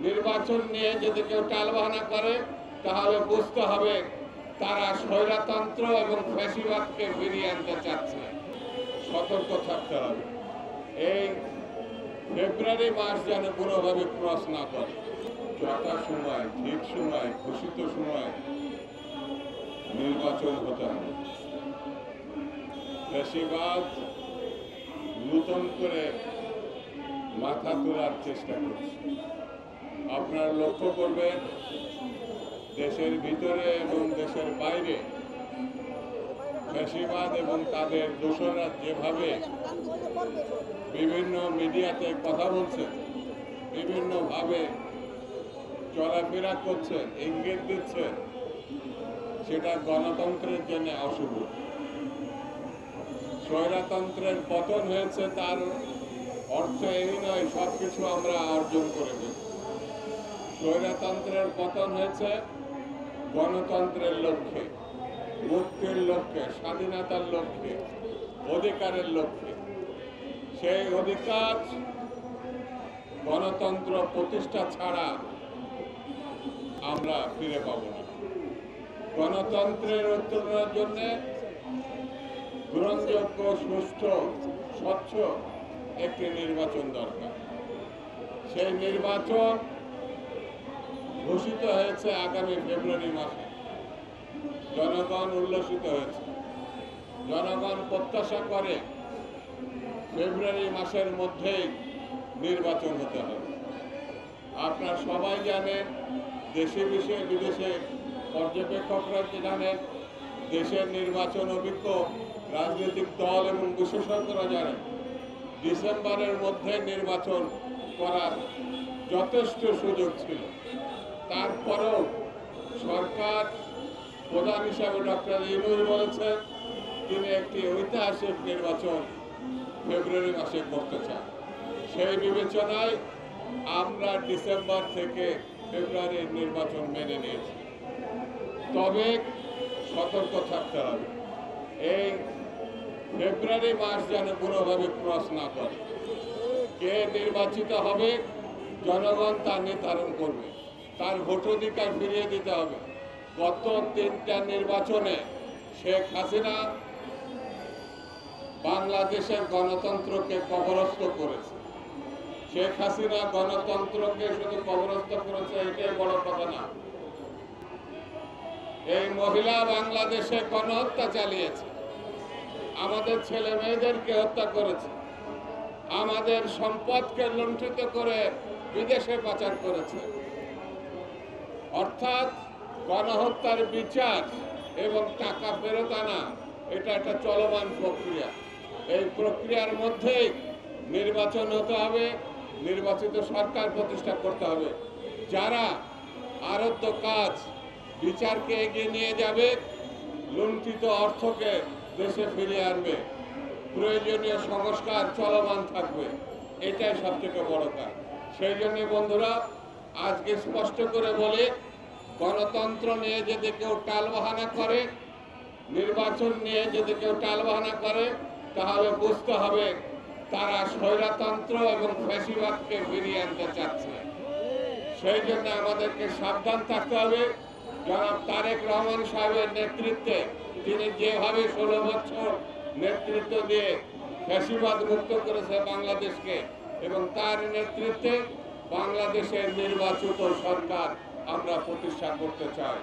নির্বাচন নিয়ে যদি কেউ টালবাহানা করে তাহলে বুঝতে হবে তারা স্বৈরতন্ত্র এবং ফ্যাসিবাদকে ফিরিয়ে আনতে চাচ্ছে। সতর্ক থাকতে হবে। এই ফেব্রুয়ারি মাস যেন কোনোভাবে ক্রস না করে। যথা সময়, ঠিক সময়, ঘোষিত সময় নির্বাচন হতে হবে। ফ্যাসিবাদ নতুন করে মাথা তোলার চেষ্টা করছে। আপনারা লক্ষ্য করবেন দেশের ভিতরে এবং দেশের বাইরে ফ্যাসিবাদ এবং তাদের দোসররা যেভাবে বিভিন্ন মিডিয়াতে কথা বলছে, বিভিন্নভাবে চলাফেরা করছে, ইঙ্গিত দিচ্ছে, সেটা গণতন্ত্রের জন্য অশুভ। স্বৈরতন্ত্রের পতন হয়েছে তার অর্থ এই নয় সবকিছু আমরা অর্জন করে দেব। স্বৈরতন্ত্রের পতন হয়েছে গণতন্ত্রের লক্ষ্যে, মুক্তির লক্ষ্যে, স্বাধীনতার লক্ষ্যে, অধিকারের লক্ষ্যে। সেই অধিকার গণতন্ত্র প্রতিষ্ঠা ছাড়া আমরা ফিরে পাব না। গণতন্ত্রের উত্তরণের জন্য গ্রহণযোগ্য, সুষ্ঠু, স্বচ্ছ একটি নির্বাচন দরকার। সেই নির্বাচন ঘোষিত হয়েছে আগামী ফেব্রুয়ারি মাসে। জনগণ উল্লসিত হয়েছে। জনগণ প্রত্যাশা করে ফেব্রুয়ারি মাসের মধ্যেই নির্বাচন হতে হবে। আপনারা সবাই জানেন, দেশে বিদেশে পর্যবেক্ষকরা জানেন, দেশের নির্বাচন অভিজ্ঞ রাজনৈতিক দল এবং বিশেষজ্ঞরা জানেন, ডিসেম্বরের মধ্যে নির্বাচন করার যথেষ্ট সুযোগ ছিল। তারপরেও সরকার প্রধান হিসাবে ডক্টর ইউনূস বলেছেন তিনি একটি ঐতিহাসিক নির্বাচন ফেব্রুয়ারি মাসে করতে চান। সেই বিবেচনায় আমরা ডিসেম্বর থেকে ফেব্রুয়ারির নির্বাচন মেনে নিয়েছি। তবে সতর্ক থাকতে হবে, এই ফেব্রুয়ারি মাস যেন কোনোভাবে ক্রস না করে। কে নির্বাচিত হবে জনগণ তা নির্ধারণ করবে। তার ভোটাধিকার ফিরিয়ে দিতে হবে। গত 3টা নির্বাচনে শেখ হাসিনা বাংলাদেশের গণতন্ত্রকে কবরস্থ করেছে। শেখ হাসিনা গণতন্ত্রকে শুধু কবরস্থ করেছে এটাই বড় কথা না, এই মহিলা বাংলাদেশে গণহত্যা চালিয়েছে, আমাদের ছেলে মেয়েদেরকে হত্যা করেছে, আমাদের সম্পদকে লুণ্ঠিত করে বিদেশে পাচার করেছে। অর্থাৎ গণহত্যার বিচার এবং টাকা ফেরত আনা এটা একটা চলমান প্রক্রিয়া। এই প্রক্রিয়ার মধ্যেই নির্বাচন হতে হবে, নির্বাচিত সরকার প্রতিষ্ঠা করতে হবে। যারা আরধ্য কাজ বিচারকে এগিয়ে নিয়ে যাবে, লুণ্ঠিত অর্থকে দেশে ফিরিয়ে আনবে, প্রয়োজনীয় সংস্কার চলমান থাকবে, এটাই সবথেকে বড় কাজ। সেই জন্য বন্ধুরা আজকে স্পষ্ট করে বলি, গণতন্ত্র নিয়ে যদি কেউ টালবাহানা করে, নির্বাচন নিয়ে যদি কেউ টালবাহানা করে, তাহলে বুঝতে হবে তারা স্বৈরতন্ত্র এবং ফ্যাসিবাদকে ফিরিয়ে আনতে চাচ্ছে। সেই জন্য আমাদেরকে সাবধান থাকতে হবে। জনাব তারেক রহমান সাহেবের নেতৃত্বে তিনি যেভাবে 16 বছর নেতৃত্ব দিয়ে ফ্যাসিবাদ মুক্ত করেছে বাংলাদেশকে, এবং তার নেতৃত্বে বাংলাদেশের নির্বাচিত সরকার আমরা প্রতিষ্ঠা করতে চাই।